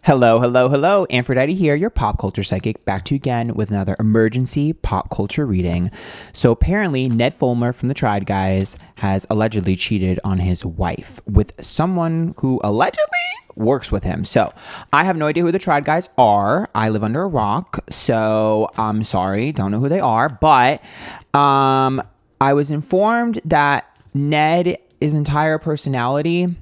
Hello, hello, hello. Antphrodite here, your pop culture psychic, back to you again with another emergency pop culture reading. So apparently, Ned Fulmer from the Triad Guys has allegedly cheated on his wife with someone who allegedly works with him. So I have no idea who the Triad Guys are. I live under a rock, so I'm sorry, don't know who they are. But I was informed that Ned's entire personality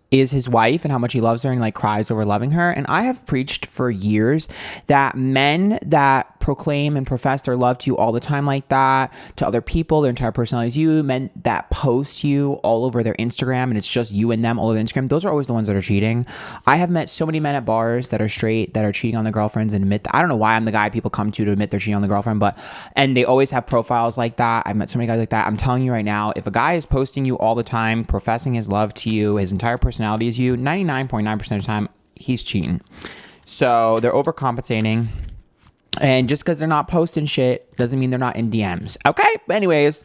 is his wife and how much he loves her and like cries over loving her. And I have preached for years that men that proclaim and profess their love to you all the time like that, to other people, their entire personality is you, men that post you all over their Instagram and it's just you and them all over Instagram, those are always the ones that are cheating. I have met so many men at bars that are straight, that are cheating on their girlfriends and admit that. I don't know why I'm the guy people come to admit they're cheating on the girlfriend, and they always have profiles like that. I've met so many guys like that. I'm telling you right now, if a guy is posting you all the time, professing his love to you, his entire personality is you, 99.9% of the time, he's cheating. So they're overcompensating. And just because they're not posting shit doesn't mean they're not in DMs. Okay? Anyways,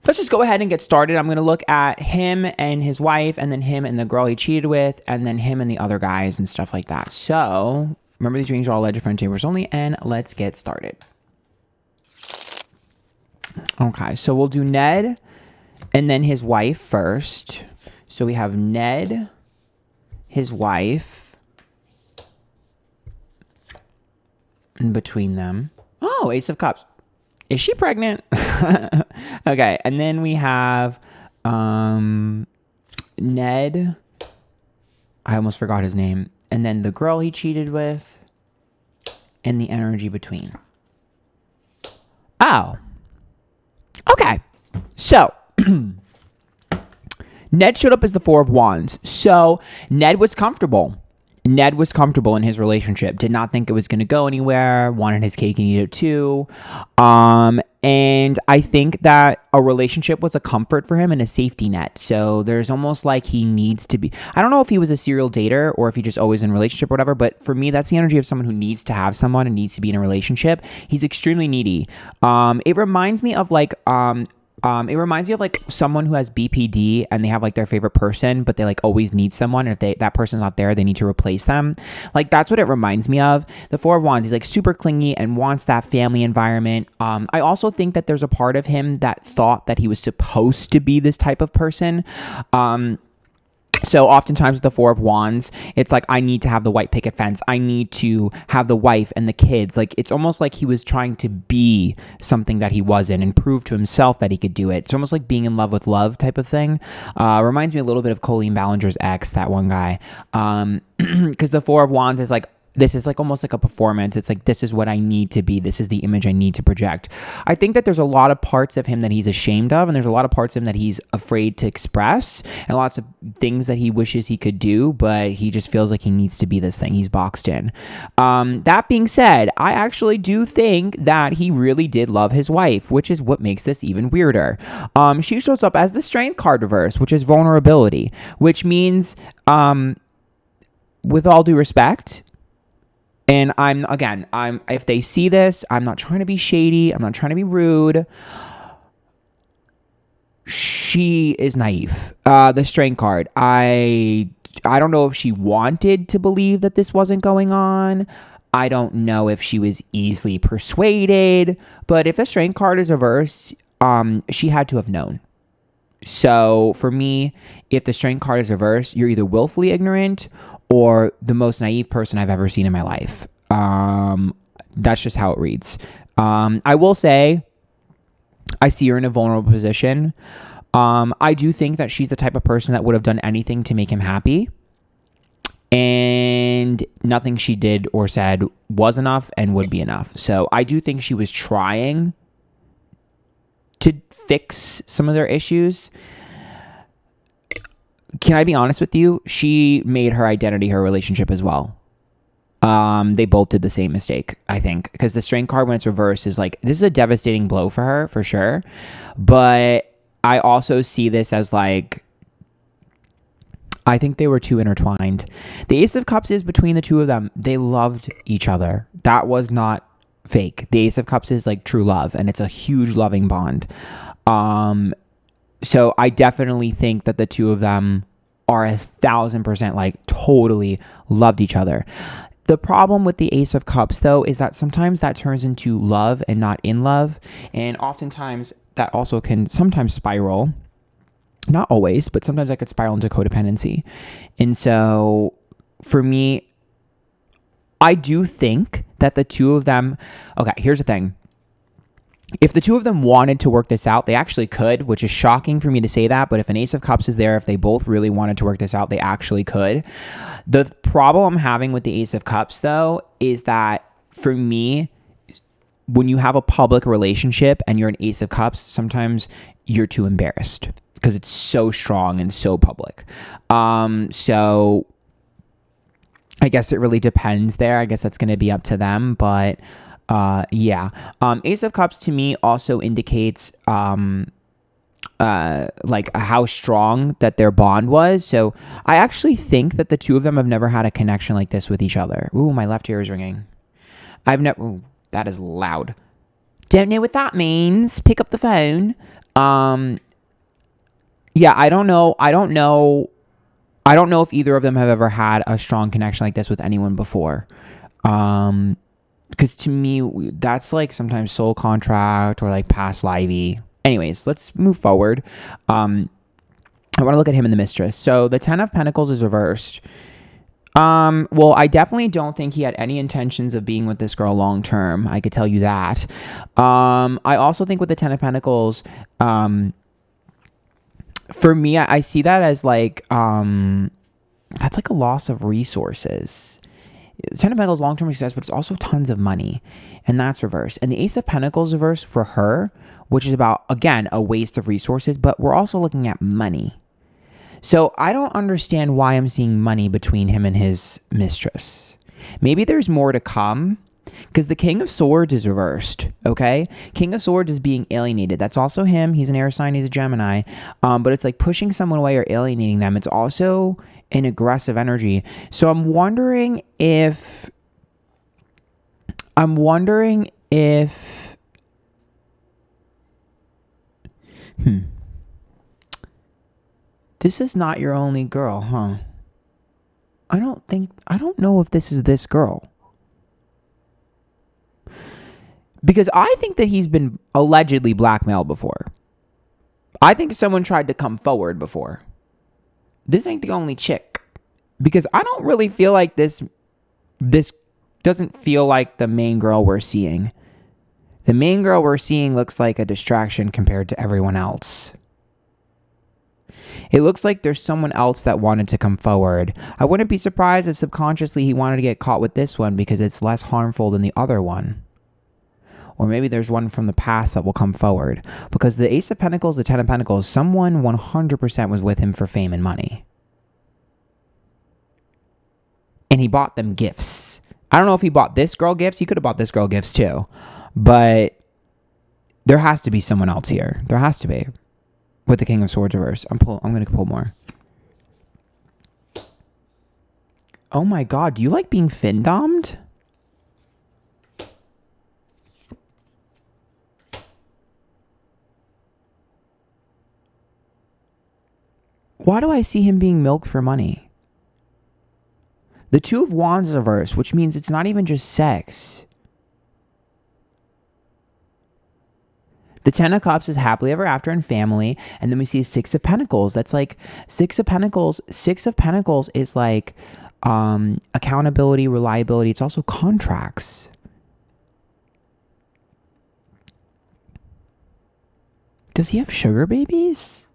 let's just go ahead and get started. I'm going to look at him and his wife, and then him and the girl he cheated with, and then him and the other guys and stuff like that. So remember, these readings are all alleged friend chambers only, and let's get started. Okay, so we'll do Ned and then his wife first. So we have Ned, his wife, in between them. Oh, Ace of Cups. Is she pregnant? Okay, and then we have Ned. I almost forgot his name. And then the girl he cheated with, and the energy between. Oh. Okay. So, Ned showed up as the Four of Wands. So, Ned was comfortable. Ned was comfortable in his relationship, did not think it was going to go anywhere, wanted his cake and eat it too. And I think that a relationship was a comfort for him and a safety net. So there's almost like he needs to be, I don't know if he was a serial dater or if he just always in a relationship or whatever, but for me, that's the energy of someone who needs to have someone and needs to be in a relationship. He's extremely needy. It reminds me of like someone who has BPD and they have like their favorite person, but they like always need someone. And if that person's not there, they need to replace them. Like that's what it reminds me of. The Four of Wands, he's like super clingy and wants that family environment. I also think that there's a part of him that thought that he was supposed to be this type of person. So oftentimes with the Four of Wands, it's like, I need to have the white picket fence. I need to have the wife and the kids. Like, it's almost like he was trying to be something that he wasn't and prove to himself that he could do it. It's almost like being in love with love type of thing. Reminds me a little bit of Colleen Ballinger's ex, that one guy. Because the Four of Wands is like, this is like almost like a performance. It's like, this is what I need to be. This is the image I need to project. I think that there's a lot of parts of him that he's ashamed of, and there's a lot of parts of him that he's afraid to express, and lots of things that he wishes he could do, but he just feels like he needs to be this thing. He's boxed in. That being said, I actually do think that he really did love his wife, which is what makes this even weirder. She shows up as the Strength card reverse, which is vulnerability, which means, with all due respect, and if they see this, I'm not trying to be shady. I'm not trying to be rude. She is naive. The Strength card. I don't know if she wanted to believe that this wasn't going on. I don't know if she was easily persuaded. But if the Strength card is reversed, she had to have known. So for me, if the Strength card is reversed, you're either willfully ignorant or the most naive person I've ever seen in my life. That's just how it reads. I will say, I see her in a vulnerable position. I do think that she's the type of person that would have done anything to make him happy. And nothing she did or said was enough and would be enough. So I do think she was trying to fix some of their issues. Can I be honest with you? She made her identity her relationship as well. They both did the same mistake, I think, because the Strength card, when it's reversed, is like, this is a devastating blow for her, for sure. But I also see this as like, I think they were too intertwined. The Ace of Cups is between the two of them. They loved each other. That was not fake. The Ace of Cups is like true love, and it's a huge loving bond. So I definitely think that the two of them are 1,000% like totally loved each other. The problem with the Ace of Cups, though, is that sometimes that turns into love and not in love. And oftentimes that also can sometimes spiral. Not always, but sometimes that could spiral into codependency. And so for me, I do think that the two of them, okay, here's the thing. If the two of them wanted to work this out, they actually could, which is shocking for me to say that. But if an Ace of Cups is there, if they both really wanted to work this out, they actually could. The problem I'm having with the Ace of Cups, though, is that for me, when you have a public relationship and you're an Ace of Cups, sometimes you're too embarrassed because it's so strong and so public. So I guess it really depends there. I guess that's going to be up to them, but yeah. Ace of Cups to me also indicates like how strong that their bond was. So I actually think that the two of them have never had a connection like this with each other. Ooh, my left ear is ringing. I've never. Ooh, that is loud. Don't know what that means. Pick up the phone. Yeah, I don't know if either of them have ever had a strong connection like this with anyone before. Because to me, that's like sometimes soul contract or like past livey. Anyways, let's move forward. I want to look at him and the mistress. So the 10 of Pentacles is reversed. Well, I definitely don't think he had any intentions of being with this girl long term. I could tell you that. I also think with the 10 of Pentacles, for me, I see that as like, that's like a loss of resources. 10 of Pentacles, long-term success, but it's also tons of money, and that's reversed. And the Ace of Pentacles reversed for her, which is about, again, a waste of resources, but we're also looking at money. So I don't understand why I'm seeing money between him and his mistress. Maybe there's more to come, because the King of Swords is reversed, okay? King of Swords is being alienated. That's also him. He's an air sign. He's a Gemini. But it's like pushing someone away or alienating them. It's also an aggressive energy. So I'm wondering if this is not your only girl, huh? I don't know if this is this girl. Because I think that he's been allegedly blackmailed before. I think someone tried to come forward before. This ain't the only chick. Because I don't really feel like this doesn't feel like the main girl we're seeing. The main girl we're seeing looks like a distraction compared to everyone else. It looks like there's someone else that wanted to come forward. I wouldn't be surprised if subconsciously he wanted to get caught with this one because it's less harmful than the other one. Or maybe there's one from the past that will come forward. Because the Ace of Pentacles, the 10 of Pentacles, someone 100% was with him for fame and money. And he bought them gifts. I don't know if he bought this girl gifts. He could have bought this girl gifts too. But there has to be someone else here. There has to be. With the King of Swords reverse. I'm going to pull more. Oh my god. Do you like being fin-dommed? Why do I see him being milked for money? The Two of Wands is reversed, which means it's not even just sex. The 10 of Cups is happily ever after and family. And then we see 6 of Pentacles. That's like 6 of Pentacles. 6 of Pentacles is like accountability, reliability. It's also contracts. Does he have sugar babies?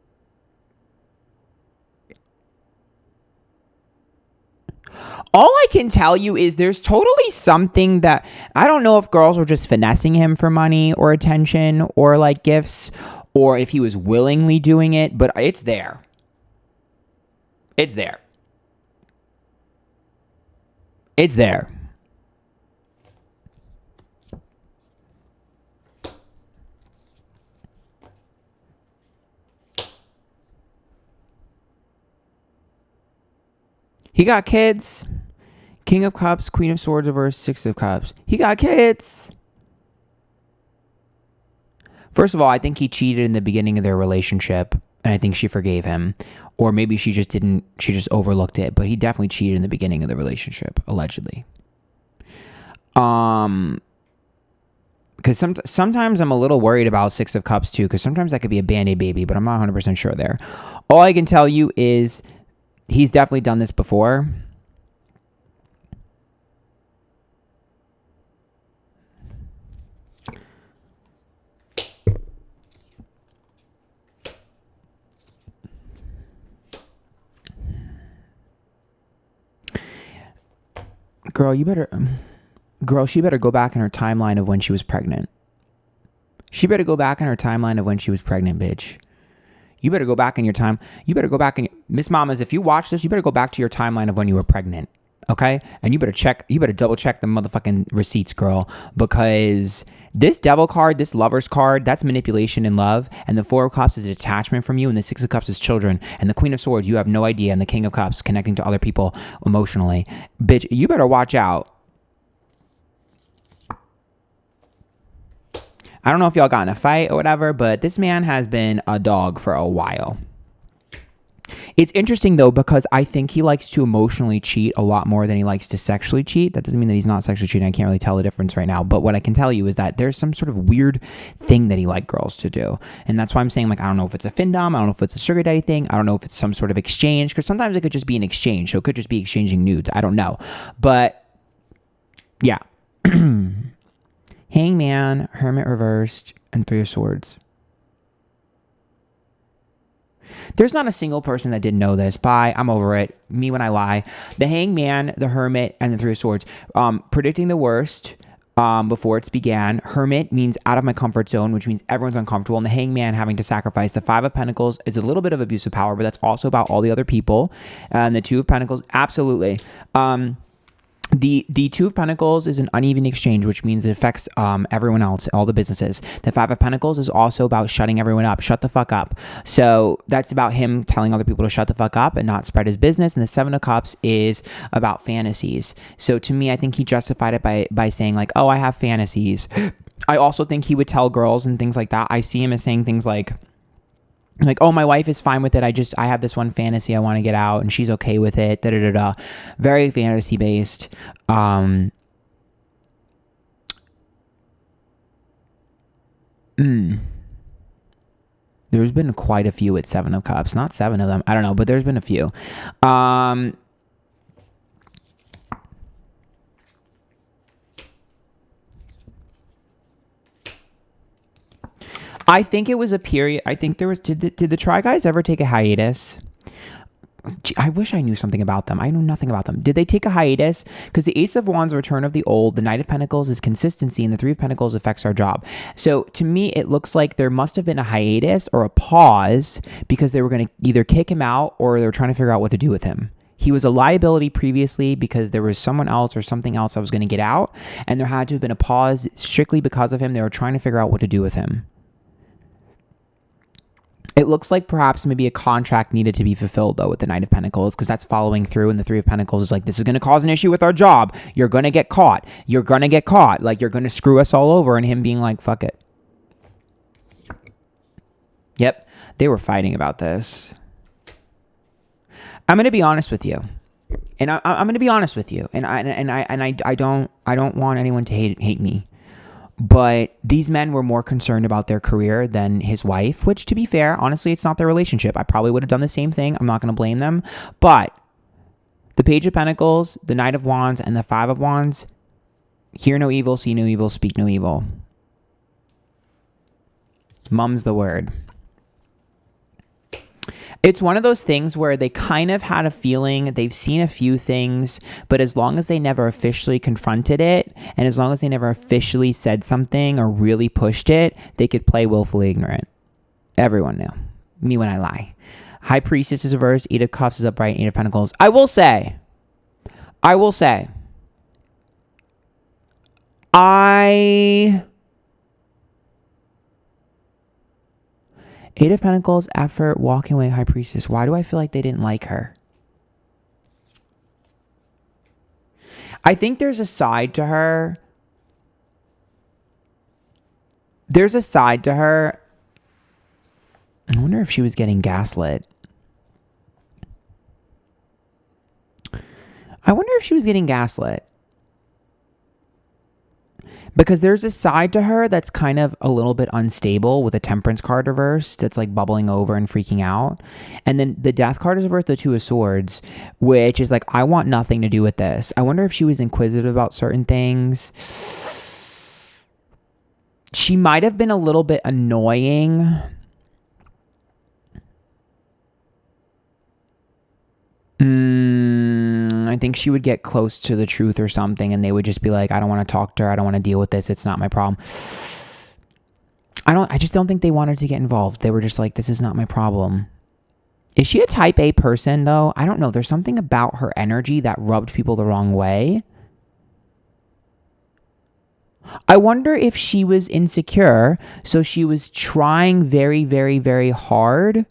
All I can tell you is there's totally something that I don't know if girls were just finessing him for money or attention or like gifts or if he was willingly doing it, but it's there. It's there. It's there. He got kids. King of Cups, Queen of Swords reverse, 6 of Cups. He got kids. First of all, I think he cheated in the beginning of their relationship, and I think she forgave him. Or maybe she just overlooked it, but he definitely cheated in the beginning of the relationship, allegedly. Because sometimes I'm a little worried about Six of Cups too, because sometimes that could be a Band-Aid baby, but I'm not 100% sure there. All I can tell you is he's definitely done this before. She better go back in her timeline of when she was pregnant. She better go back in her timeline of when she was pregnant, bitch. You better go back in your time. You better go back in Miss Mamas, if you watch this, you better go back to your timeline of when you were pregnant. Okay? And you better double check the motherfucking receipts, girl. Because this Devil card, this Lover's card, that's manipulation in love. And the Four of Cups is a detachment from you. And the Six of Cups is children. And the Queen of Swords, you have no idea. And the King of Cups, connecting to other people emotionally. Bitch, you better watch out. I don't know if y'all got in a fight or whatever, but this man has been a dog for a while. It's interesting, though, because I think he likes to emotionally cheat a lot more than he likes to sexually cheat. That doesn't mean that he's not sexually cheating. I can't really tell the difference right now. But what I can tell you is that there's some sort of weird thing that he likes girls to do. And that's why I'm saying, like, I don't know if it's a findom. I don't know if it's a sugar daddy thing. I don't know if it's some sort of exchange. Because sometimes it could just be an exchange. So it could just be exchanging nudes. I don't know. But, yeah. Hangman, Hermit reversed, and Three of Swords. There's not a single person that didn't know this. Bye. I'm over it. Me when I lie. The Hangman, the Hermit, and the Three of Swords. Predicting the worst before it's began. Hermit means out of my comfort zone, which means everyone's uncomfortable. And the Hangman having to sacrifice. The Five of Pentacles is a little bit of abuse of power, but that's also about all the other people. And the Two of Pentacles, absolutely. The Two of Pentacles is an uneven exchange, which means it affects everyone else, all the businesses. The Five of Pentacles is also about shutting everyone up. Shut the fuck up. So that's about him telling other people to shut the fuck up and not spread his business. And the Seven of Cups is about fantasies. So to me, I think he justified it by saying like, oh, I have fantasies. I also think he would tell girls and things like that. I see him as saying things like, oh, my wife is fine with it. I have this one fantasy I want to get out and she's okay with it. Very fantasy based. There's been quite a few at Seven of Cups. Not seven of them. I don't know, but there's been a few. I think it was a period. I think there was. Did the Try Guys ever take a hiatus? I wish I knew something about them. I know nothing about them. Did they take a hiatus? Because the Ace of Wands, Return of the Old, the Knight of Pentacles is consistency, and the Three of Pentacles affects our job. So to me, it looks like there must have been a hiatus or a pause because they were going to either kick him out or they were trying to figure out what to do with him. He was a liability previously because there was someone else or something else that was going to get out, and there had to have been a pause strictly because of him. They were trying to figure out what to do with him. It looks like perhaps maybe a contract needed to be fulfilled, though, with the Knight of Pentacles, because that's following through, and the Three of Pentacles is like, this is going to cause an issue with our job. You're going to get caught. You're going to get caught. Like, you're going to screw us all over, and him being like, fuck it. Yep, they were fighting about this. I'm going to be honest with you. And I'm going to be honest with you. And I don't want anyone to hate me. But these men were more concerned about their career than his wife, which, to be fair, honestly, it's not their relationship. I probably would have done the same thing. I'm not going to blame them. But the Page of Pentacles, the Knight of Wands, and the Five of Wands, hear no evil, see no evil, speak no evil. Mum's the word. It's one of those things where they kind of had a feeling, they've seen a few things, but as long as they never officially confronted it, and as long as they never officially said something or really pushed it, they could play willfully ignorant. Everyone knew. Me when I lie. High Priestess is reversed, Eight of Cups is upright, Eight of Pentacles. I will say, Eight of Pentacles, effort, walking away, High Priestess. Why do I feel like they didn't like her? I think there's a side to her. I wonder if she was getting gaslit. I wonder if she was getting gaslit. Because there's a side to her that's kind of a little bit unstable with a temperance card reversed. That's like bubbling over and freaking out. And then the death card is reversed, the two of swords, which is like, I want nothing to do with this. I wonder if she was inquisitive about certain things. She might have been a little bit annoying. I think she would get close to the truth or something, and they would just be like, I don't want to talk to her. I don't want to deal with this. It's not my problem. I just don't think they wanted to get involved. They were just like, this is not my problem. Is she a type A person, though? I don't know. There's something about her energy that rubbed people the wrong way. I wonder if she was insecure, so she was trying very, very, very hard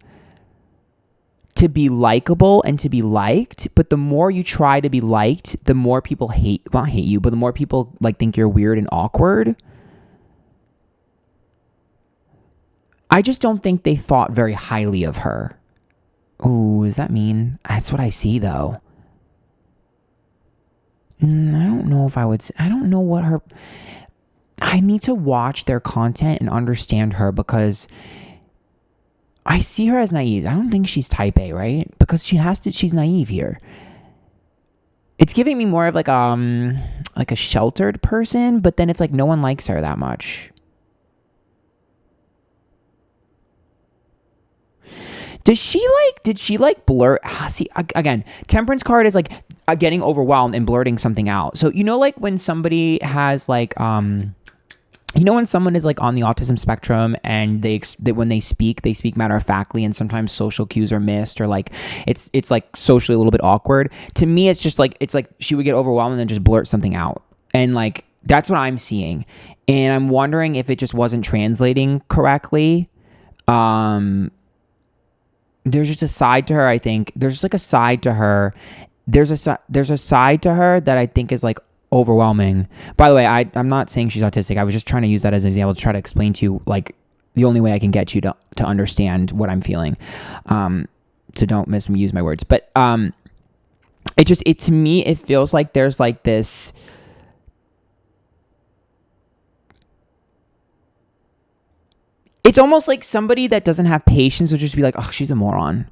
to be likable and to be liked, but the more you try to be liked, the more people hate you, but the more people like think you're weird and awkward. I just don't think they thought very highly of her. Oh, does that mean? That's what I see, though. I don't know if I would. I don't know what her. I need to watch their content and understand her, because I see her as naive. I don't think she's type A, right? Because she's naive here. It's giving me more of like a sheltered person, but then it's like no one likes her that much. Did she blurt? See, again, temperance card is like getting overwhelmed and blurting something out. So, like when somebody has like, when someone is like on the autism spectrum and when they speak matter of factly, and sometimes social cues are missed, or like it's like socially a little bit awkward. To me, it's like she would get overwhelmed and then just blurt something out. And like, that's what I'm seeing. And I'm wondering if it just wasn't translating correctly. There's just a side to her, I think. There's just like a side to her. There's a side to her that I think is like overwhelming. By the way, I'm not saying she's autistic. I was just trying to use that as an example to try to explain to you like the only way I can get you to understand what I'm feeling. So don't misuse my words. But to me, it feels like there's like this. It's almost like somebody that doesn't have patience would just be like, oh, she's a moron.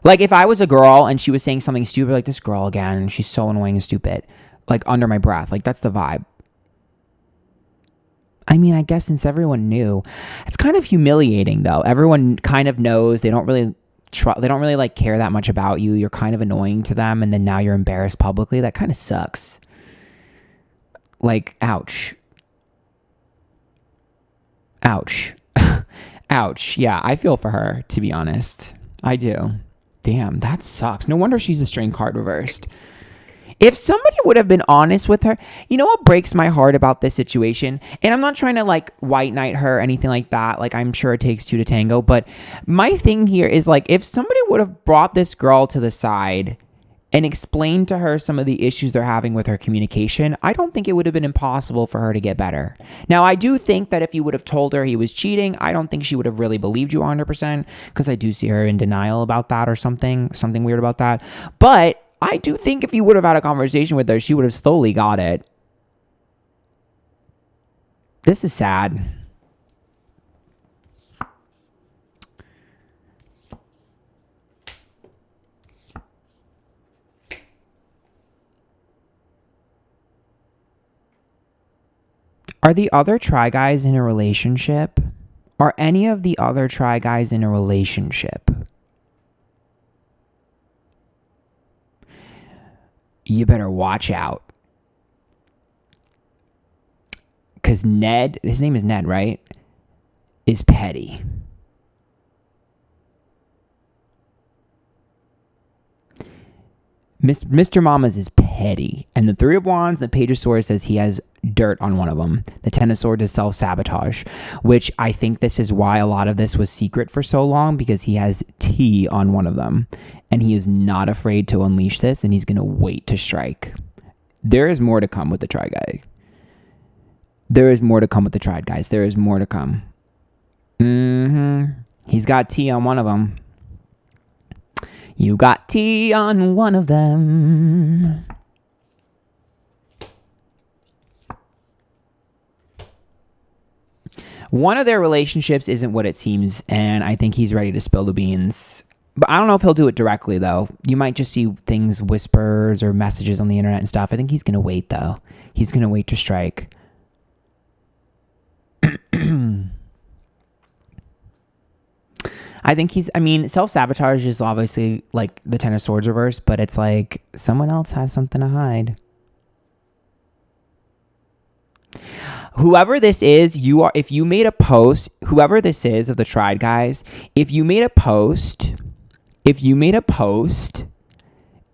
Like if I was a girl and she was saying something stupid, like this girl again, she's so annoying and stupid, like under my breath, like that's the vibe. I mean, I guess since everyone knew, it's kind of humiliating though. Everyone kind of knows. They don't really like care that much about you. You're kind of annoying to them, and then now you're embarrassed publicly. That kind of sucks. Like, ouch. Ouch. Ouch. Yeah, I feel for her, to be honest. I do. Damn, that sucks. No wonder she's a strain card reversed. If somebody would have been honest with her, you know what breaks my heart about this situation? And I'm not trying to like white knight her or anything like that. Like, I'm sure it takes two to tango. But my thing here is like, if somebody would have brought this girl to the side and explained to her some of the issues they're having with her communication, I don't think it would have been impossible for her to get better. Now, I do think that if you would have told her he was cheating, I don't think she would have really believed you 100%, because I do see her in denial about that or something weird about that. But I do think if you would have had a conversation with her, she would have slowly got it. This is sad. Are the other try guys in a relationship? Are any of the other try guys in a relationship? You better watch out. Because Ned, his name is Ned, right? Is petty. Mr. Mamas is petty. And the Three of Wands, the Page of Swords says he has dirt on one of them. The Ten of Swords is self-sabotage, which I think this is why a lot of this was secret for so long, because he has tea on one of them. And he is not afraid to unleash this, and he's going to wait to strike. There is more to come with the Try Guy. There is more to come with the Tried guys. There is more to come. He's got tea on one of them. You got tea on one of them. One of their relationships isn't what it seems, and I think he's ready to spill the beans. But I don't know if he'll do it directly, though. You might just see things, whispers or messages on the internet and stuff. I think he's going to wait, though. He's going to wait to strike. I think self-sabotage is obviously like the Ten of Swords reverse, but it's like someone else has something to hide. Whoever this is, if you made a post, whoever this is of the Triad guys, if you made a post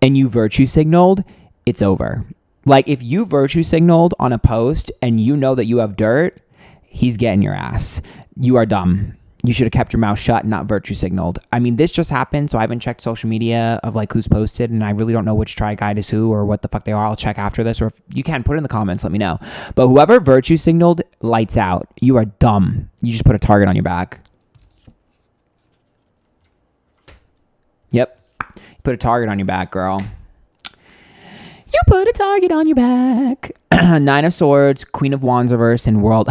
and you virtue signaled, it's over. Like if you virtue signaled on a post and you know that you have dirt, he's getting your ass. You are dumb. You should have kept your mouth shut and not virtue signaled. I mean, this just happened, so I haven't checked social media of like who's posted, and I really don't know which Triad guide is who or what the fuck they are. I'll check after this, or if you can, put it in the comments, let me know. But whoever virtue signaled, lights out. You are dumb. You just put a target on your back. Yep. You put a target on your back, girl. You put a target on your back. Nine of Swords, Queen of Wands reverse, and World.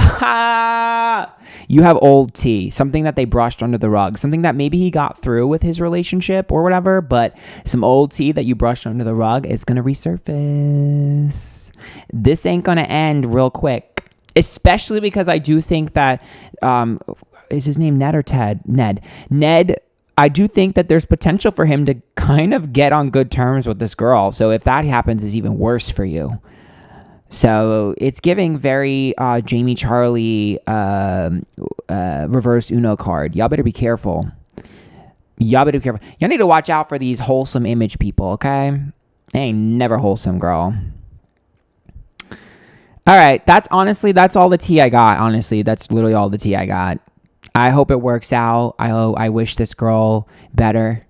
You have old tea, something that they brushed under the rug, something that maybe he got through with his relationship or whatever, but some old tea that you brushed under the rug is going to resurface. This ain't going to end real quick, especially because I do think that, is his name Ned or Ted? Ned, I do think that there's potential for him to kind of get on good terms with this girl. So if that happens, it's even worse for you. So it's giving very Jamie Charlie reverse Uno card. Y'all better be careful. Y'all need to watch out for these wholesome image people, okay? They ain't never wholesome, girl. All right, that's all the tea I got, honestly. That's literally all the tea I got. I hope it works out. I wish this girl better.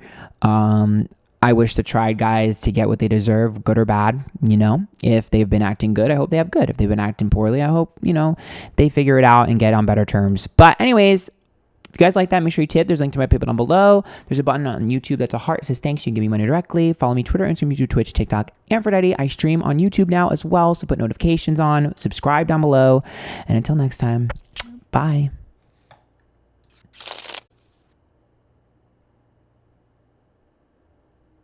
I wish the Triad guys to get what they deserve, good or bad, you know. If they've been acting good, I hope they have good. If they've been acting poorly, I hope, you know, they figure it out and get on better terms. But anyways, if you guys like that, make sure you tip. There's a link to my PayPal down below. There's a button on YouTube that's a heart. It says thanks. You can give me money directly. Follow me Twitter, Instagram, YouTube, Twitch, TikTok, Antphrodite. I stream on YouTube now as well, so put notifications on. Subscribe down below. And until next time, bye.